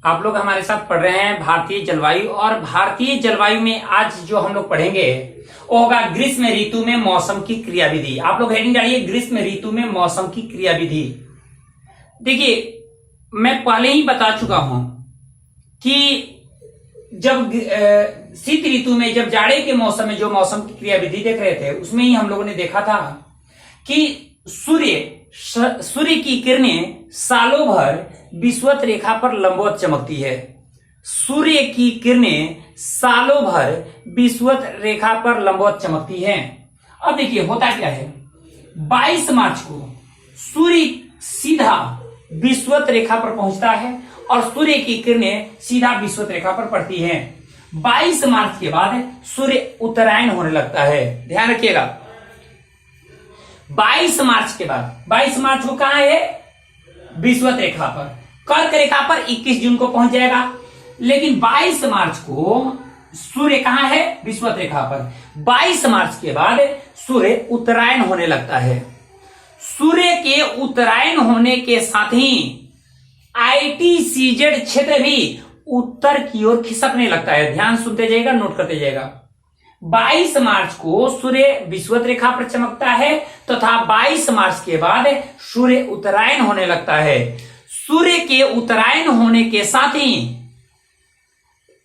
आप लोग हमारे साथ पढ़ रहे हैं भारतीय जलवायु। और भारतीय जलवायु में आज जो हम लोग पढ़ेंगे वो होगा ग्रीष्म ऋतु में मौसम की क्रियाविधि। आप लोग हेडिंग डालिए ग्रीष्म ऋतु में मौसम की क्रियाविधि। देखिए, मैं पहले ही बता चुका हूं कि जब शीत ऋतु में, जब जाड़े के मौसम में जो मौसम की क्रियाविधि देख रहे थे उसमें ही हम लोगों ने देखा था कि सूर्य की किरणें सालों भर विषुवत रेखा पर लंबवत चमकती है। सूर्य की किरणें सालों भर विषुवत रेखा पर लंबवत चमकती हैं। अब देखिए होता क्या है, 22 मार्च को सूर्य सीधा विषुवत रेखा पर पहुंचता है और सूर्य की किरणें सीधा विषुवत रेखा पर पड़ती हैं। 22 मार्च के बाद सूर्य उत्तरायण होने लगता है। ध्यान रखिएगा, 22 मार्च के बाद, 22 मार्च को कहां है? विषुवत रेखा पर। कर्क रेखा पर 21 जून को पहुंच जाएगा, लेकिन 22 मार्च को सूर्य कहां है? विषुवत रेखा पर। 22 मार्च के बाद सूर्य उत्तरायण होने लगता है। सूर्य के उत्तरायण होने के साथ ही ITCZ क्षेत्र भी उत्तर की ओर खिसकने लगता है। ध्यान सुनते जाइएगा, नोट करते जाइएगा। 22 मार्च को सूर्य विषुवत रेखा पर चमकता है तथा 22 मार्च के बाद सूर्य उत्तरायण होने लगता है। सूर्य के उत्तरायण होने के साथ ही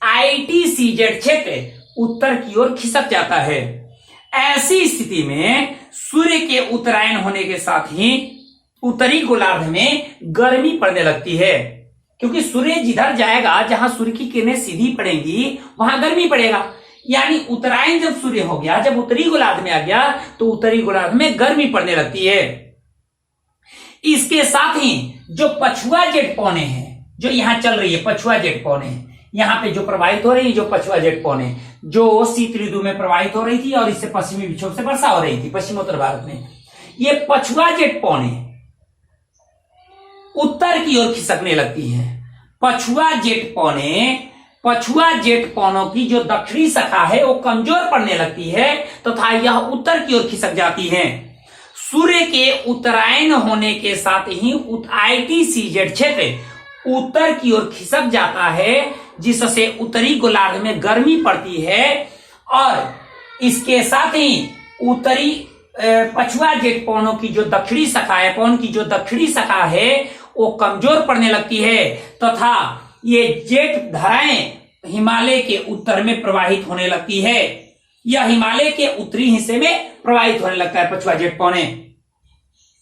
ITCZ क्षेत्र उत्तर की ओर खिसक जाता है। ऐसी स्थिति में सूर्य के उत्तरायण होने के साथ ही उत्तरी गोलार्ध में गर्मी पड़ने लगती है, क्योंकि सूर्य जिधर जाएगा, जहां सूर्य की किरणें सीधी पड़ेंगी वहां गर्मी पड़ेगा। यानी उत्तरायण जब सूर्य हो गया, जब उत्तरी गोलार्ध में आ गया तो उत्तरी गोलार्ध में गर्मी पड़ने लगती है। इसके साथ ही जो पछुआ जेट पौने हैं, जो यहां चल रही है पछुआ जेट पौने, यहां पे जो प्रवाहित हो रही है, जो पछुआ जेट पौने जो शीत ऋतु में प्रवाहित हो रही थी और इससे पश्चिमी विक्षोभ से वर्षा हो रही थी पश्चिमोत्तर भारत में, ये पछुआ जेट पौने उत्तर की ओर खिसकने लगती हैं। पछुआ जेट पौनों की जो दक्षिणी शाखा है वो कमजोर पड़ने लगती है तथा यह उत्तर की ओर खिसक जाती है। सूर्य के उत्तरायण होने के साथ ही ITCZ क्षेत्र उत्तर की ओर खिसक जाता है, जिससे उत्तरी गोलार्ध में गर्मी पड़ती है और इसके साथ ही उत्तरी पछुआ जेट पौनों की जो दक्षिणी शाखा है, पौन की जो दक्षिणी शाखा है वो कमजोर पड़ने लगती है तथा ये जेट धाराएं हिमालय के उत्तर में प्रवाहित होने लगती है। यह हिमालय के उत्तरी हिस्से में प्रवाहित होने लगता है पछुआ जेट पौने।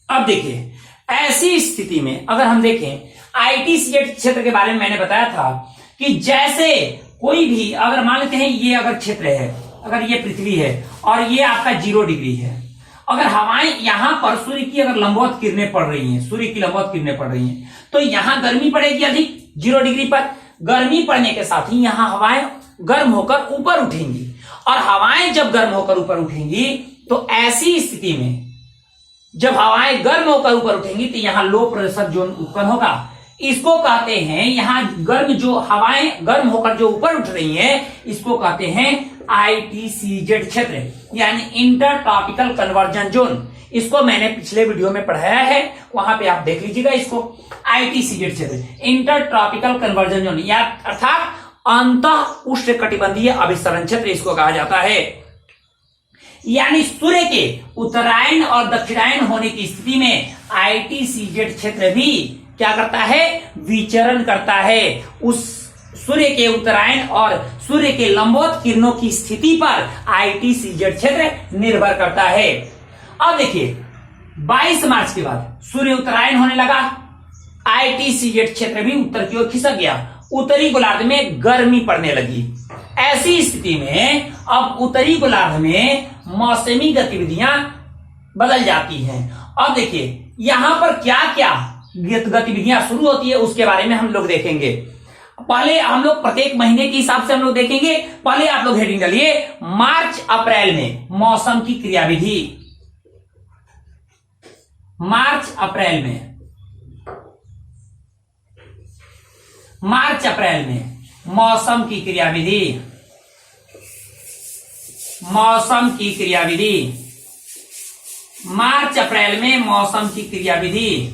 अब देखिए, ऐसी स्थिति में अगर हम देखें ITCZ क्षेत्र के बारे में मैंने बताया था कि जैसे कोई भी, अगर मान लेते हैं ये अगर क्षेत्र है, अगर ये पृथ्वी है और ये आपका 0 डिग्री है, अगर हवाएं यहां पर सूर्य की अगर लंबवत किरणें पड़ रही हैं, सूर्य की लंबवत किरणें पड़ रही हैं, तो यहां गर्मी पड़ेगी अधिक 0 डिग्री पर। गर्मी पड़ने के साथ ही यहां हवाएं गर्म होकर ऊपर उठेंगी और हवाएं जब गर्म होकर ऊपर उठेंगी तो ऐसी स्थिति में जब हवाएं गर्म होकर ऊपर उठेंगी तो यहां लो प्रेशर जोन उत्पन्न होगा। इसको कहते हैं, यहां गर्म जो हवाएं गर्म होकर जो ऊपर उठ रही हैं, इसको कहते हैं ITCZ क्षेत्र, यानी इंटर ट्रॉपिकल कन्वर्जन जोन। इसको मैंने पिछले वीडियो में पढ़ाया है, वहां पे आप देख लीजिएगा इसको। ITCZ क्षेत्र इंटर ट्रॉपिकल कन्वर्जन जोन, या अर्थात अंतः उष्णकटिबंधीय अभिसरण क्षेत्र इसको कहा जाता है। यानी सूर्य के उत्तरायण और दक्षिणायन होने की स्थिति में ITCZ क्षेत्र भी क्या करता है? विचरण करता है। उस सूर्य के उत्तरायण और सूर्य के लंबवत किरणों की स्थिति पर ITCZ क्षेत्र निर्भर करता है। अब देखिए, 22 मार्च के बाद सूर्य उत्तरायण होने लगा, ITCZ क्षेत्र भी उत्तर की ओर खिसक गया, उत्तरी गोलार्ध में गर्मी पड़ने लगी। ऐसी स्थिति में अब उत्तरी गोलार्ध में मौसमी गतिविधियां बदल जाती हैं। अब देखिए यहां पर क्या क्या गतिविधियां शुरू होती है उसके बारे में हम लोग देखेंगे। पहले हम लोग प्रत्येक महीने के हिसाब से हम लोग देखेंगे। पहले आप लोग हेडिंग डालिए मार्च अप्रैल में मौसम की क्रियाविधि। मार्च अप्रैल में मौसम की क्रियाविधि। मौसम की क्रियाविधि, मार्च अप्रैल में मौसम की क्रियाविधि।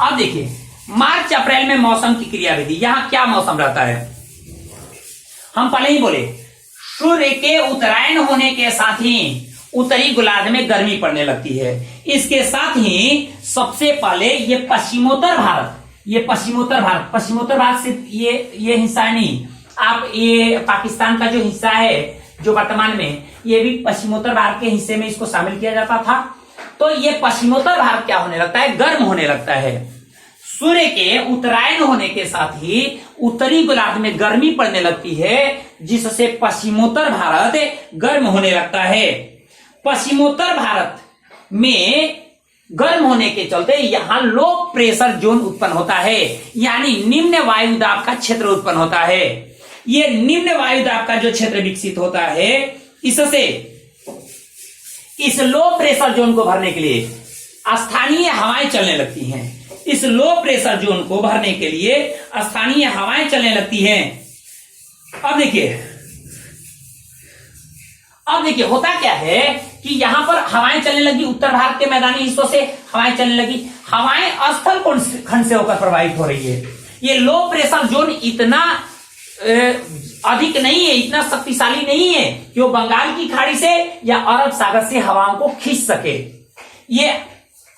अब देखिए मार्च अप्रैल में मौसम की क्रियाविधि, यहां क्या मौसम रहता है? हम पहले ही बोले सूर्य के उत्तरायण होने के साथ ही उत्तरी गोलार्ध में गर्मी पड़ने लगती है। इसके साथ ही सबसे पहले ये पश्चिमोत्तर भारत, ये पश्चिमोत्तर भारत से ये हिस्सा नहीं, आप ये पाकिस्तान का जो हिस्सा है जो वर्तमान में, ये भी पश्चिमोत्तर भारत के हिस्से में इसको शामिल किया जाता था। तो ये पश्चिमोत्तर भारत क्या होने लगता है? गर्म होने लगता है। सूर्य के उत्तरायण होने के साथ ही उत्तरी गोलार्ध में गर्मी पड़ने लगती है, जिससे पश्चिमोत्तर भारत गर्म होने लगता है। पश्चिमोत्तर भारत में गर्म होने के चलते यहां लो प्रेशर जोन उत्पन्न होता है, यानी निम्न वायु दाब का क्षेत्र उत्पन्न होता है। ये निम्न वायु दाब का जो क्षेत्र विकसित होता है, इससे इस लो प्रेशर जोन को भरने के लिए स्थानीय हवाएं चलने लगती हैं। इस लो प्रेशर जोन को भरने के लिए स्थानीय हवाएं चलने लगती हैं। अब देखिए होता क्या है कि यहां पर हवाएं चलने लगी, उत्तर भारत के मैदानी हिस्सों से हवाएं चलने लगी, हवाएं स्थल खंड से होकर प्रवाहित हो रही है। ये लो प्रेशर जोन इतना अधिक नहीं है, इतना शक्तिशाली नहीं है कि वो बंगाल की खाड़ी से या अरब सागर से हवाओं को खींच सके। ये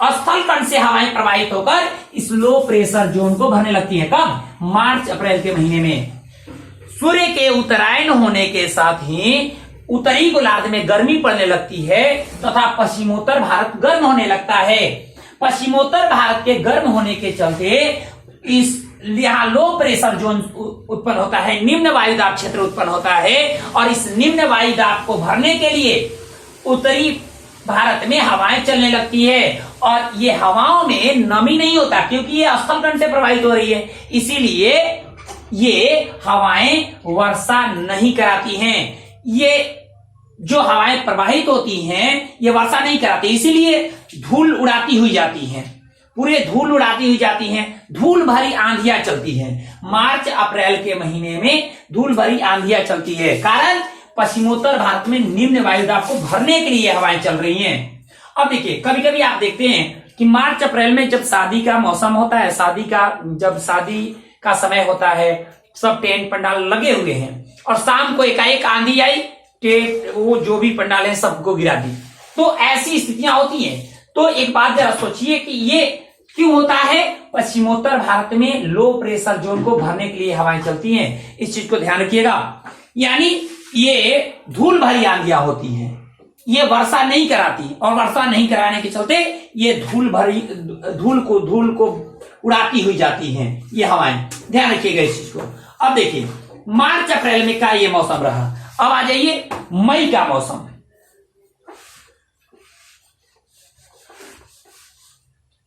स्थल खंड से हवाएं प्रवाहित होकर इस लो प्रेशर जोन को भरने लगती हैं। कब? मार्च अप्रैल के महीने में। सूर्य के उत्तरायण होने के साथ ही उत्तरी गोलार्ध में गर्मी पड़ने लगती है तथा पश्चिमोत्तर भारत गर्म होने लगता है। पश्चिमोत्तर भारत के गर्म होने के चलते इस यहां लो प्रेशर जोन उत्पन्न होता है, निम्न वायुदाब क्षेत्र उत्पन्न होता है, और इस निम्न वायुदाब को भरने के लिए उत्तरी भारत में हवाएं चलने लगती है, और ये हवाओं में नमी नहीं होता क्योंकि ये स्थलखंड से प्रवाहित हो रही है, इसीलिए ये हवाएं वर्षा नहीं कराती हैं। ये जो हवाएं प्रवाहित होती हैं ये वर्षा नहीं कराती, इसीलिए धूल उड़ाती हुई जाती हैं, पूरे धूल उड़ाती हुई जाती हैं, धूल भरी आंधियां चलती हैं। मार्च अप्रैल के महीने में धूल भरी आंधियां चलती है, कारण पश्चिमोत्तर भारत में निम्न वायुदाब को भरने के लिए हवाएं चल रही हैं। अब देखिए कभी कभी आप देखते हैं कि मार्च अप्रैल में जब शादी का मौसम होता है, जब शादी का समय होता है, सब टेंट पंडाल लगे हुए हैं, और शाम को एकाएक आंधी आई कि वो जो भी पंडाल है सबको गिरा दी। तो ऐसी स्थितियां होती हैं। तो एक बात जरा सोचिए कि ये क्यों होता है? पश्चिमोत्तर भारत में लो प्रेशर जोन को भरने के लिए हवाएं चलती हैं, इस चीज को ध्यान रखिएगा। यानी ये धूल भरी आंधियां होती हैं, ये वर्षा नहीं कराती, और वर्षा नहीं कराने के चलते ये धूल को उड़ाती हुई जाती हैं ये हवाएं। ध्यान रखिएगा इस चीज को। अब देखिए मार्च अप्रैल में का ये मौसम रहा। अब आ जाइए मई का मौसम।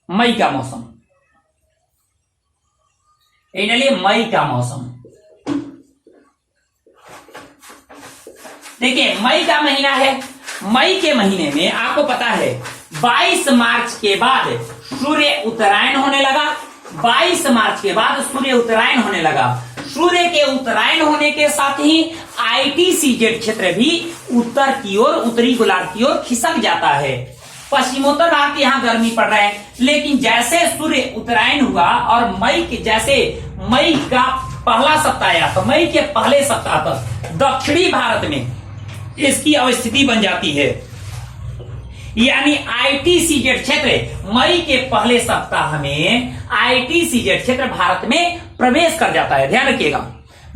मई का मौसम मई का मौसम देखिए, मई का महीना है। मई के महीने में आपको पता है 22 मार्च के बाद सूर्य उत्तरायण होने लगा। 22 मार्च के बाद सूर्य उत्तरायण होने लगा। सूर्य के उत्तरायण होने के साथ ही ITCZ क्षेत्र भी उत्तर की ओर, उत्तरी गोलार्ध की ओर खिसक जाता है। पश्चिमोत्तर भारत यहाँ गर्मी पड़ रहा है, लेकिन जैसे सूर्य उत्तरायण हुआ और मई का पहला सप्ताह आया, तो मई के पहले सप्ताह तक दक्षिणी भारत में इसकी अवस्थिति बन जाती है। यानी ITCZ क्षेत्र मई के पहले सप्ताह में ITCZ क्षेत्र भारत में प्रवेश कर जाता है। ध्यान रखिएगा,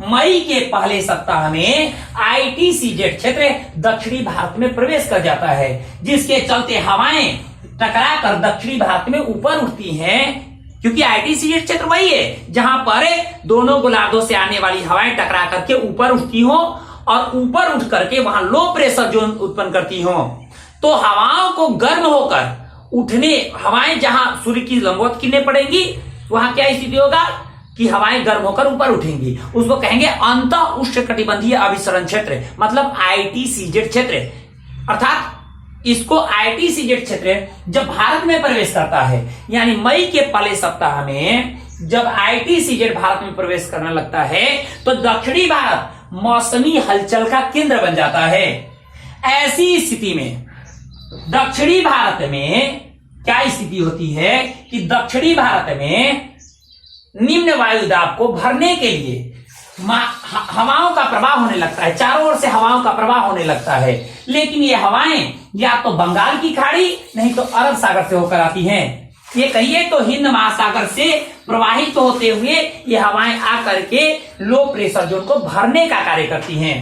मई के पहले सप्ताह में ITCZ क्षेत्र दक्षिणी भारत में प्रवेश कर जाता है, जिसके चलते हवाएं टकरा कर दक्षिणी भारत में ऊपर उठती हैं, क्योंकि ITCZ क्षेत्र वही है जहां पर दोनों गोलार्धों से आने वाली हवाएं टकरा करके ऊपर उठती हो, और ऊपर उठ करके वहां लो प्रेशर जोन उत्पन्न करती हो। तो हवाओं को गर्म होकर उठने, हवाएं जहां सूर्य की लंबवत किरणें पड़ेंगी वहां क्या स्थिति होगा कि हवाएं गर्म होकर ऊपर उठेंगी। उसको कहेंगे अंत उष्णकटिबंधीय अभिसरण क्षेत्र, मतलब ITCZ क्षेत्र। अर्थात इसको ITCZ क्षेत्र जब भारत में प्रवेश करता है, यानी मई के पहले सप्ताह में जब ITCZ भारत में प्रवेश करने लगता है, तो दक्षिणी भारत मौसमी हलचल का केंद्र बन जाता है। ऐसी स्थिति में दक्षिणी भारत में क्या स्थिति होती है कि दक्षिणी भारत में निम्न वायु दाब को भरने के लिए हवाओं का प्रवाह होने लगता है, चारों ओर से हवाओं का प्रवाह होने लगता है। लेकिन ये हवाएं या तो बंगाल की खाड़ी नहीं तो अरब सागर से होकर आती हैं। ये कहिए तो हिंद महासागर से प्रवाहित होते हुए ये हवाएं आकर के लो प्रेशर जोन को भरने का कार्य करती हैं।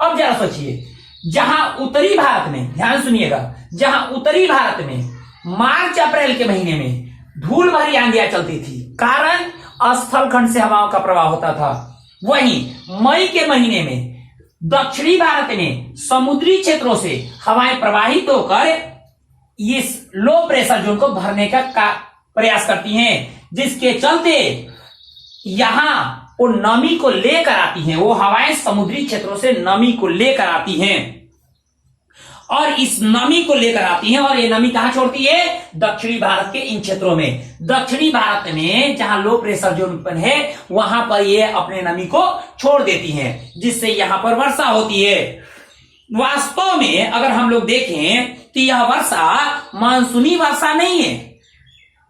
अब जरा सोचिए, जहां उत्तरी भारत में, ध्यान सुनिएगा, जहां उत्तरी भारत में मार्च अप्रैल के महीने में धूल भरी आंधियां चलती थी, कारण स्थल खंड से हवाओं का प्रवाह होता था, वहीं मई के महीने में दक्षिणी भारत में समुद्री क्षेत्रों से हवाएं प्रवाहित होकर इस लो प्रेशर जोन को भरने का प्रयास करती हैं, जिसके चलते यहां वो नमी को लेकर आती हैं। वो हवाएं समुद्री क्षेत्रों से नमी को लेकर आती हैं और इस नमी को लेकर आती हैं, और ये नमी कहां छोड़ती है? दक्षिणी भारत के इन क्षेत्रों में। दक्षिणी भारत में जहां लो प्रेशर जोन उत्पन्न है वहां पर ये अपने नमी को छोड़ देती हैं, जिससे यहां पर वर्षा होती है। वास्तव में अगर हम लोग देखें तो यह वर्षा मानसूनी वर्षा नहीं है।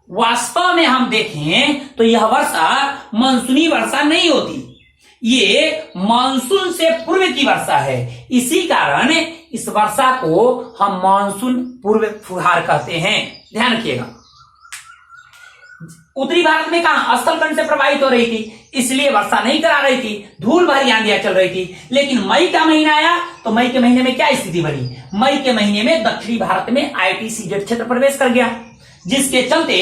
वास्तव में हम देखें तो यह वर्षा मानसूनी वर्षा नहीं होती, ये मानसून से पूर्व की वर्षा है। इसी कारण इस वर्षा को हम मानसून पूर्व फुहार कहते हैं। ध्यान रखिएगा, उत्तरी भारत में कहां स्थलखंड से प्रवाहित हो रही थी, इसलिए वर्षा नहीं करा रही थी, धूल भरी आंधियां चल रही थी। लेकिन मई का महीना आया तो मई के महीने में क्या स्थिति बनी? मई के महीने में दक्षिणी भारत में ITCZ क्षेत्र प्रवेश कर गया, जिसके चलते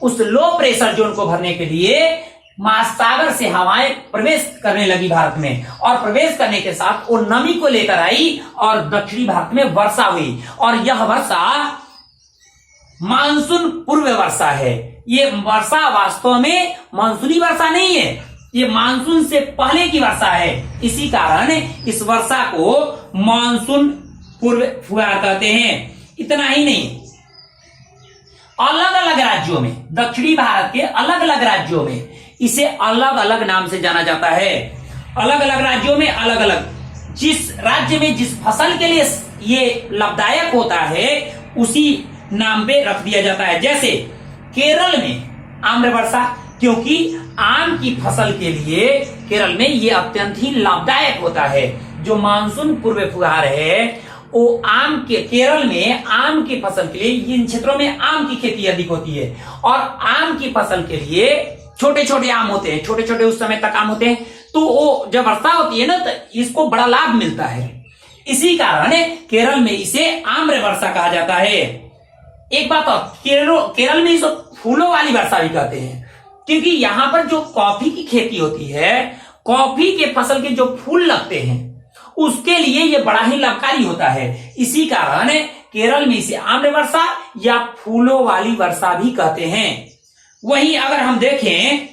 उस लो प्रेशर जोन को भरने के लिए महासागर से हवाएं प्रवेश करने लगी भारत में, और प्रवेश करने के साथ वो नमी को लेकर आई और दक्षिणी भारत में वर्षा हुई। और यह वर्षा मानसून पूर्व वर्षा है। ये वर्षा वास्तव में मानसूनी वर्षा नहीं है, ये मानसून से पहले की वर्षा है। इसी कारण इस वर्षा को मानसून पूर्व फुहार कहते हैं। इतना ही नहीं, अलग अलग राज्यों में, दक्षिणी भारत के अलग अलग राज्यों में इसे अलग अलग नाम से जाना जाता है। अलग अलग राज्यों में अलग अलग, जिस राज्य में जिस फसल के लिए ये लाभदायक होता है उसी नाम पे रख दिया जाता है। जैसे केरल में आम्र वर्षा, क्योंकि आम की फसल के लिए केरल में ये अत्यंत ही लाभदायक होता है। जो मानसून पूर्व फुहार है वो आम के, केरल में आम की फसल के लिए, इन क्षेत्रों में आम की खेती अधिक होती है, और आम की फसल के लिए छोटे छोटे आम होते हैं, छोटे छोटे उस समय तक आम होते हैं, तो वो जब वर्षा होती है ना तो इसको बड़ा लाभ मिलता है। इसी कारण केरल में इसे आम्र वर्षा कहा जाता है। एक बात और, केरल में इसे फूलों वाली वर्षा भी कहते हैं, क्योंकि यहां पर जो कॉफी की खेती होती है, कॉफी के फसल के जो फूल लगते हैं उसके लिए यह बड़ा ही लाभकारी होता है। इसी कारण केरल में इसे आम्र वर्षा या फूलों वाली वर्षा भी कहते हैं। वहीं अगर हम देखें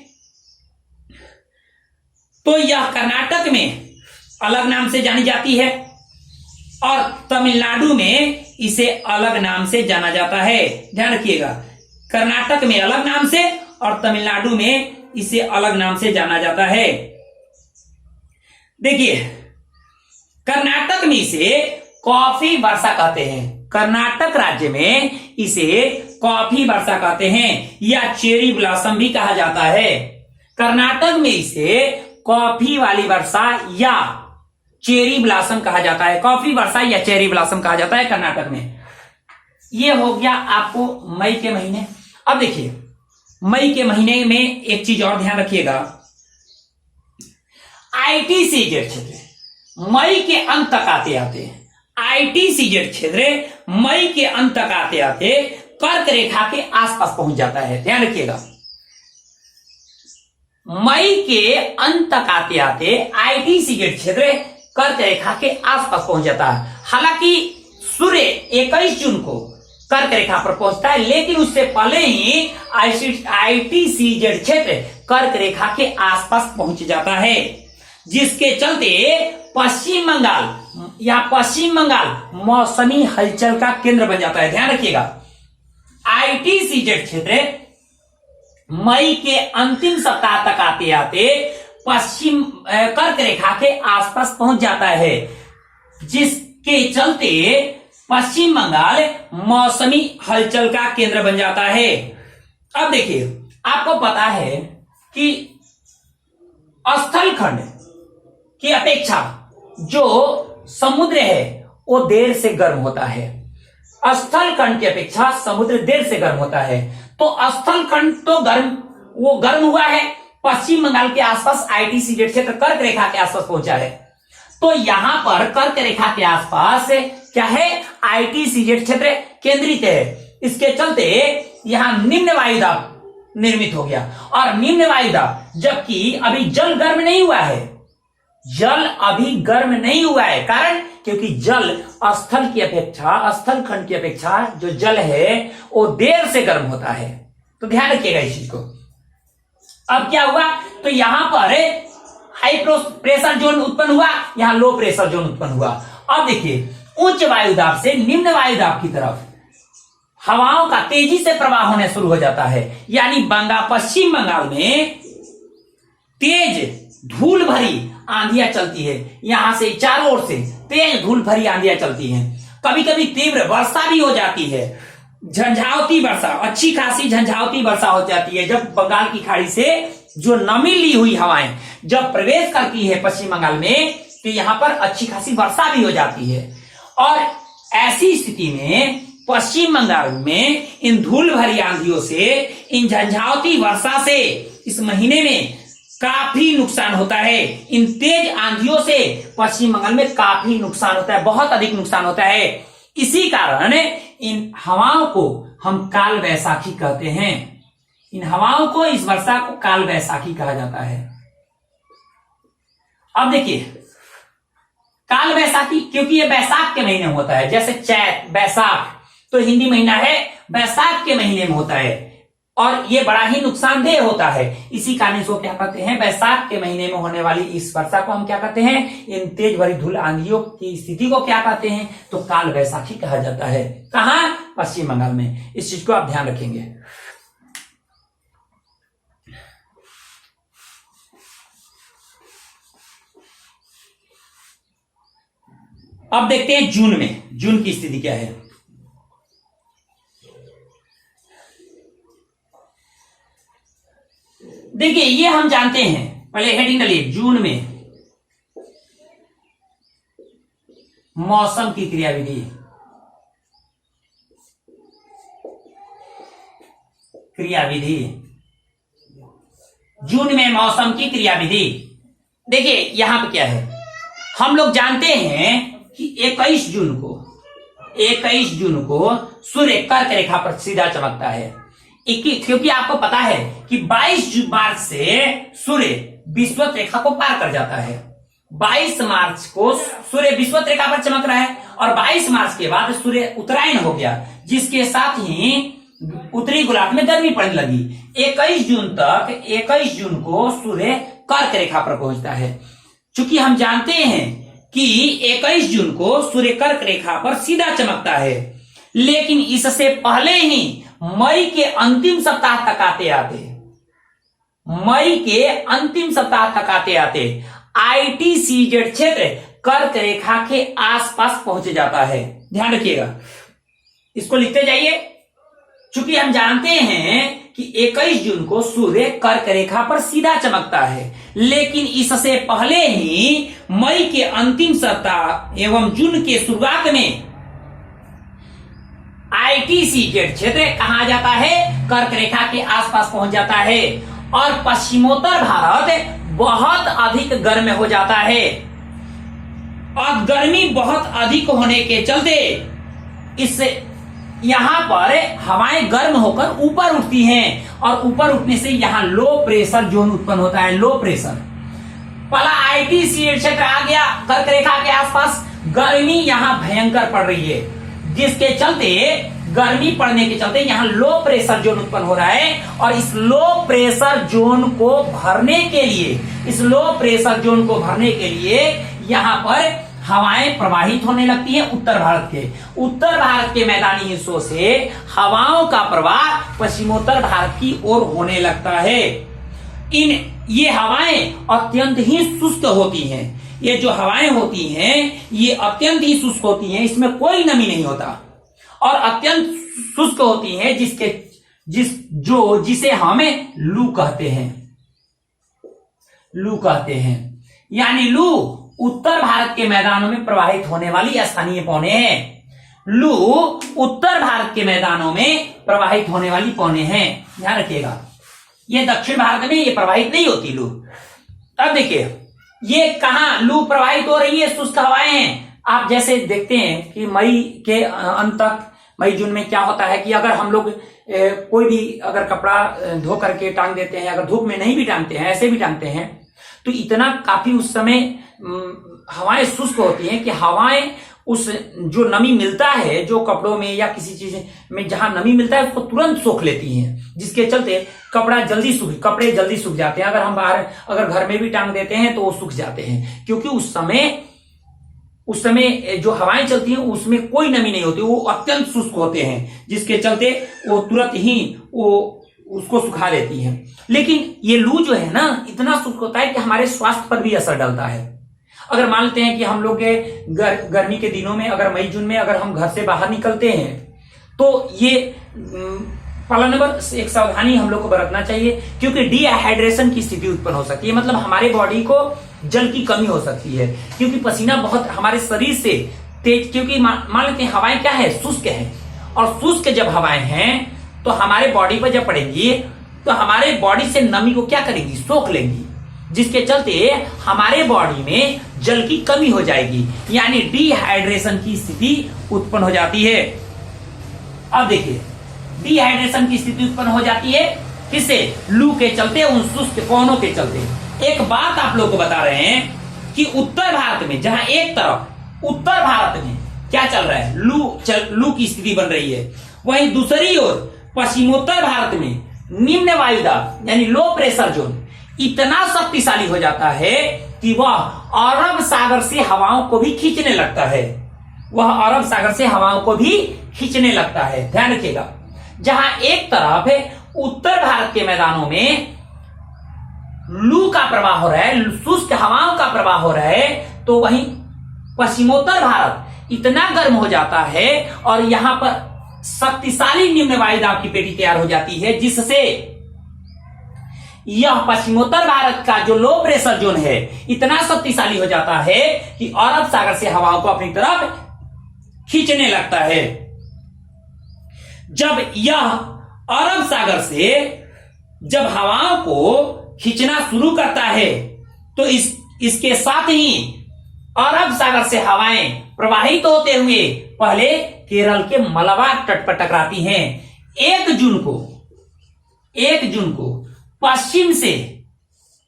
तो यह कर्नाटक में अलग नाम से जानी जाती है और तमिलनाडु में इसे अलग नाम से जाना जाता है। ध्यान रखिएगा, कर्नाटक में अलग नाम से और तमिलनाडु में इसे अलग नाम से जाना जाता है। देखिए, कर्नाटक में इसे कॉफी वर्षा कहते हैं। कर्नाटक राज्य में इसे कॉफी वर्षा कहते हैं या चेरी ब्लॉसम भी कहा जाता है। कर्नाटक में इसे कॉफी वाली वर्षा या चेरी ब्लॉसम कहा जाता है। कॉफी वर्षा या चेरी ब्लॉसम कहा जाता है कर्नाटक में। यह हो गया आपको मई के महीने। अब देखिए, मई के महीने में एक चीज और ध्यान रखिएगा, ITCZ क्षेत्र मई के अंत तक आते आते, ITCZ क्षेत्र मई के अंत तक आते आते कर्क रेखा के आसपास पहुंच जाता है। ध्यान रखिएगा, मई के अंत तक आते आते ITCZ क्षेत्र कर्क रेखा के आसपास पहुंच जाता है। हालांकि सूर्य 21 जून को कर्क रेखा पर पहुंचता है, लेकिन उससे पहले ही ITCZ क्षेत्र कर्क रेखा के आसपास पहुंच जाता है, जिसके चलते पश्चिम बंगाल मौसमी हलचल का केंद्र बन जाता है। ध्यान रखिएगा, ITCZ क्षेत्र मई के अंतिम सप्ताह तक आते आते पश्चिम कर्क रेखा के आसपास पहुंच जाता है, जिसके चलते पश्चिम बंगाल मौसमी हलचल का केंद्र बन जाता है। अब देखिए, आपको पता है कि स्थल खंड की अपेक्षा जो समुद्र है वो देर से गर्म होता है। स्थल खंड की अपेक्षा समुद्र देर से गर्म होता है। तो स्थल खंड तो गर्म हुआ है, पश्चिम बंगाल के आसपास ITCZ क्षेत्र कर्क रेखा के आसपास पहुंचा है। तो यहां पर कर्क रेखा के आसपास क्या है, ITCZ क्षेत्र केंद्रित है। इसके चलते यहां निम्न वायुदाब निर्मित हो गया। और निम्न वायुदाब, जबकि अभी जल गर्म नहीं हुआ है, जल अभी गर्म नहीं हुआ है, कारण क्योंकि जल स्थल खंड की अपेक्षा जो जल है वो देर से गर्म होता है। तो ध्यान रखिएगा इस चीज को। अब क्या हुआ, तो यहां पर हाई प्रेशर जोन उत्पन्न हुआ, यहां लो प्रेशर जोन उत्पन्न हुआ। अब देखिए, उच्च वायुदाब से निम्न वायुदाब की तरफ हवाओं का तेजी से प्रवाह होने शुरू हो जाता है। यानी पश्चिम बंगाल में तेज धूल भरी आंधियां चलती है। यहां से चारों ओर से तेज धूल भरी आंधियां चलती हैं। कभी कभी तीव्र वर्षा भी हो जाती है, झंझावती वर्षा, अच्छी खासी झंझावती वर्षा हो जाती है। जब बंगाल की खाड़ी से जो नमी ली हुई हवाएं जब प्रवेश करती है पश्चिम बंगाल में, तो यहां पर अच्छी खासी वर्षा भी हो जाती है। और ऐसी स्थिति में पश्चिम बंगाल में इन धूल भरी आंधियों से, इन झंझावती वर्षा से इस महीने में काफी नुकसान होता है। इन तेज आंधियों से पश्चिम बंगाल में काफी नुकसान होता है, बहुत अधिक नुकसान होता है। इसी कारण इन हवाओं को हम काल वैसाखी कहते हैं। इन हवाओं को, इस वर्षा को काल वैसाखी कहा जाता है। अब देखिए, काल वैसाखी क्योंकि ये बैसाख के महीने में होता है, जैसे चैत, बैसाख तो हिंदी महीना है, बैसाख के महीने में होता है और ये बड़ा ही नुकसानदेह होता है। इसी कारण इसको क्या कहते हैं, बैसाख के महीने में होने वाली इस वर्षा को हम क्या कहते हैं, इन तेज भरी धूल आंधियों की स्थिति को क्या कहते हैं, तो काल वैसाखी कहा जाता है। कहां, पश्चिम बंगाल में। इस चीज को आप ध्यान रखेंगे। अब देखते हैं जून में, जून की स्थिति क्या है। देखिए, ये हम जानते हैं, पहले हेडिंग डालिए, जून में मौसम की क्रियाविधि। जून में मौसम की क्रियाविधि। देखिए यहां पे क्या है, हम लोग जानते हैं कि 21 जून को सूर्य कर्क रेखा पर सीधा चमकता है। क्योंकि आपको पता है कि 22 मार्च से सूर्य विषुवत रेखा को पार कर जाता है। 22 मार्च को सूर्य विषुवत रेखा पर चमक रहा है और 22 मार्च के बाद सूर्य उत्तरायण हो गया, जिसके साथ ही उत्तरी गोलार्ध में गर्मी पड़ने लगी। 21 जून को सूर्य कर्क रेखा पर पहुंचता है। चूंकि हम जानते हैं कि 21 जून को सूर्य कर्क रेखा पर सीधा चमकता है, लेकिन इससे पहले ही मई के अंतिम सप्ताह तक आते ITCZ क्षेत्र कर्क रेखा के आसपास पहुंच जाता है। ध्यान रखिएगा, इसको लिखते जाइए। चूंकि हम जानते हैं कि 21 जून को सूर्य कर्क रेखा पर सीधा चमकता है, लेकिन इससे पहले ही मई के अंतिम सप्ताह एवं जून के शुरुआत में ITCZ क्षेत्र कहा जाता है, कर्क रेखा के आसपास पहुंच जाता है और पश्चिमोत्तर भारत बहुत अधिक गर्म हो जाता है। और गर्मी बहुत अधिक होने के चलते इससे यहां पर हवाएं गर्म होकर ऊपर उठती हैं और ऊपर उठने से यहां लो प्रेशर जोन उत्पन्न होता है। लो प्रेशर पहला ITCZ क्षेत्र आ गया, कर्क रेखा के आसपास गर्मी यहां भयंकर पड़ रही है, जिसके चलते गर्मी पड़ने के चलते यहां लो प्रेशर जोन उत्पन्न हो रहा है। और इस लो प्रेशर जोन को भरने के लिए यहां पर हवाएं प्रवाहित होने लगती हैं। उत्तर भारत के मैदानी हिस्सों से हवाओं का प्रवाह पश्चिमोत्तर भारत की ओर होने लगता है। ये हवाएं अत्यंत ही शुष्क होती हैं। ये जो हवाएं होती हैं ये अत्यंत ही शुष्क होती हैं, इसमें कोई नमी नहीं होता और अत्यंत शुष्क होती हैं, जिसे हमें लू कहते हैं। लू कहते हैं। यानी लू उत्तर भारत के मैदानों में प्रवाहित होने वाली स्थानीय पौने हैं। लू उत्तर भारत के मैदानों में प्रवाहित होने वाली पौने हैं, ध्यान रखिएगा। ये दक्षिण भारत में ये प्रवाहित नहीं होती लू। अब देखिए ये कहां लू प्रवाहित हो रही है, शुष्क हवाएं हैं। आप जैसे देखते हैं कि मई के अंत तक, मई जून में क्या होता है कि अगर हम लोग कोई भी अगर कपड़ा धो करके टांग देते हैं, अगर धूप में नहीं भी टांगते हैं, ऐसे भी टांगते हैं, तो इतना काफी उस समय हवाएं शुष्क होती हैं कि हवाएं उस जो नमी मिलता है जो कपड़ों में या किसी चीज में जहां नमी मिलता है उसको तुरंत सोख लेती हैं, जिसके चलते कपड़े जल्दी सूख जाते हैं। अगर हम बाहर अगर घर में भी टांग देते हैं तो वो सूख जाते हैं, क्योंकि उस समय जो हवाएं चलती हैं उसमें कोई नमी नहीं होती, वो अत्यंत शुष्क होते हैं, जिसके चलते वो तुरंत ही वो उसको सुखा देती हैं। लेकिन ये लू जो है ना इतना शुष्क होता है कि हमारे स्वास्थ्य पर भी असर डालता है। अगर मान लेते हैं कि हम लोग के गर्मी के दिनों में अगर मई जून में अगर हम घर से बाहर निकलते हैं तो ये पहला नंबर एक सावधानी हम लोग को बरतना चाहिए, क्योंकि डिहाइड्रेशन की स्थिति उत्पन्न हो सकती है। मतलब हमारे बॉडी को जल की कमी हो सकती है, क्योंकि पसीना बहुत हमारे शरीर से तेज, क्योंकि मान लेते हैं हवाएं क्या है, शुष्क है, और शुष्क जब हवाएं हैं तो हमारे बॉडी पर जब पड़ेंगी तो हमारे बॉडी से नमी को क्या करेंगी, सोख लेंगी, जिसके चलते हमारे बॉडी में जल की कमी हो जाएगी, यानी डिहाइड्रेशन की स्थिति उत्पन्न हो जाती है। अब देखिए डिहाइड्रेशन की स्थिति उत्पन्न हो जाती है किससे, लू के चलते, उन शुष्क पवनों के चलते। एक बात आप लोग को बता रहे हैं कि उत्तर भारत में, जहां एक तरफ उत्तर भारत में क्या चल रहा है, लू की स्थिति बन रही है, वहीं दूसरी ओर पश्चिमोत्तर भारत में निम्न वायुदाब यानी लो प्रेशर जोन इतना शक्तिशाली हो जाता है कि वह अरब सागर से हवाओं को भी खींचने लगता है, वह अरब सागर से हवाओं को भी खींचने लगता है। ध्यान रखिएगा, जहां एक तरफ उत्तर भारत के मैदानों में लू का प्रवाह हो रहा है, शुष्क हवाओं का प्रवाह हो रहा है, तो वहीं पश्चिमोत्तर भारत इतना गर्म हो जाता है और यहां पर शक्तिशाली निम्न वायुदाब की पेटी तैयार हो जाती है, जिससे यह पश्चिमोत्तर भारत का जो लो प्रेशर जोन है इतना शक्तिशाली हो जाता है कि अरब सागर से हवाओं को अपनी तरफ खींचने लगता है। जब यह अरब सागर से जब हवाओं को खींचना शुरू करता है तो इसके साथ ही अरब सागर से हवाएं प्रवाहित होते हुए पहले केरल के मलाबार तट पर टकराती हैं। 1 जून को पश्चिम से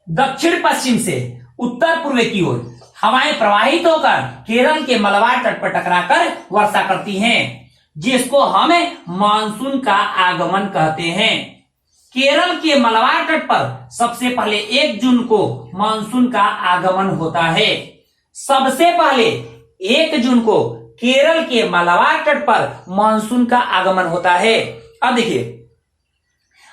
दक्षिण पश्चिम से उत्तर पूर्व की ओर हवाएं प्रवाहित होकर केरल के मलाबार तट पर टकराकर वर्षा करती हैं, जिसको हम मानसून का आगमन कहते हैं। केरल के मलाबार तट पर सबसे पहले 1 जून को मानसून का आगमन होता है। सबसे पहले 1 जून को केरल के मलाबार तट पर मानसून का आगमन होता है। अब देखिए,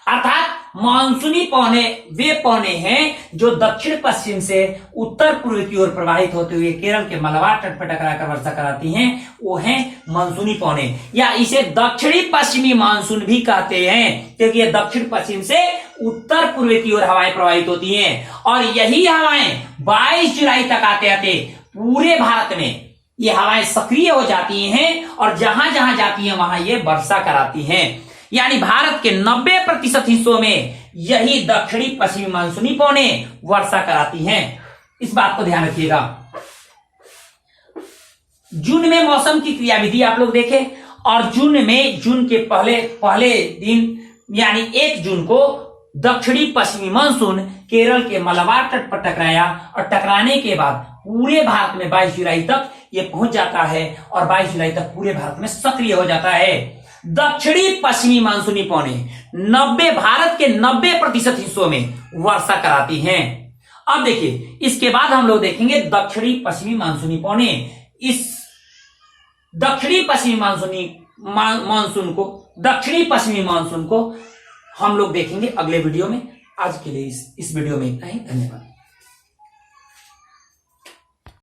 अर्थात मानसूनी पौने वे पौने हैं जो दक्षिण पश्चिम से उत्तर पूर्व की ओर प्रवाहित होते हुए केरल के मलाबार तट पर टकराकर वर्षा कराती हैं, वो हैं मानसूनी पौने, या इसे दक्षिणी पश्चिमी मानसून भी कहते हैं, क्योंकि ये दक्षिण पश्चिम से उत्तर पूर्व की ओर हवाएं प्रवाहित होती हैं। और यही हवाएं 22 जुलाई तक आते आते पूरे भारत में ये हवाएं सक्रिय हो जाती हैं और जहां जहां जाती हैं वहां ये वर्षा कराती हैं। यानी भारत के 90% हिस्सों में यही दक्षिणी पश्चिमी मानसूनी पौने वर्षा कराती हैं। इस बात को ध्यान रखिएगा। जून में मौसम की क्रियाविधि आप लोग देखें, और जून के पहले दिन यानी 1 जून को दक्षिणी पश्चिमी मानसून केरल के मलाबार तट पर टकराया, और टकराने के बाद पूरे भारत में 22 जुलाई तक ये पहुंच जाता है और 22 जुलाई तक पूरे भारत में सक्रिय हो जाता है। दक्षिणी पश्चिमी मानसूनी पौने भारत के 90% हिस्सों में वर्षा कराती हैं। अब देखिए, इसके बाद हम लोग देखेंगे दक्षिणी पश्चिमी मानसूनी पौने। इस दक्षिणी पश्चिमी मानसून को हम लोग देखेंगे अगले वीडियो में। आज के लिए इस वीडियो में इतना ही। धन्यवाद।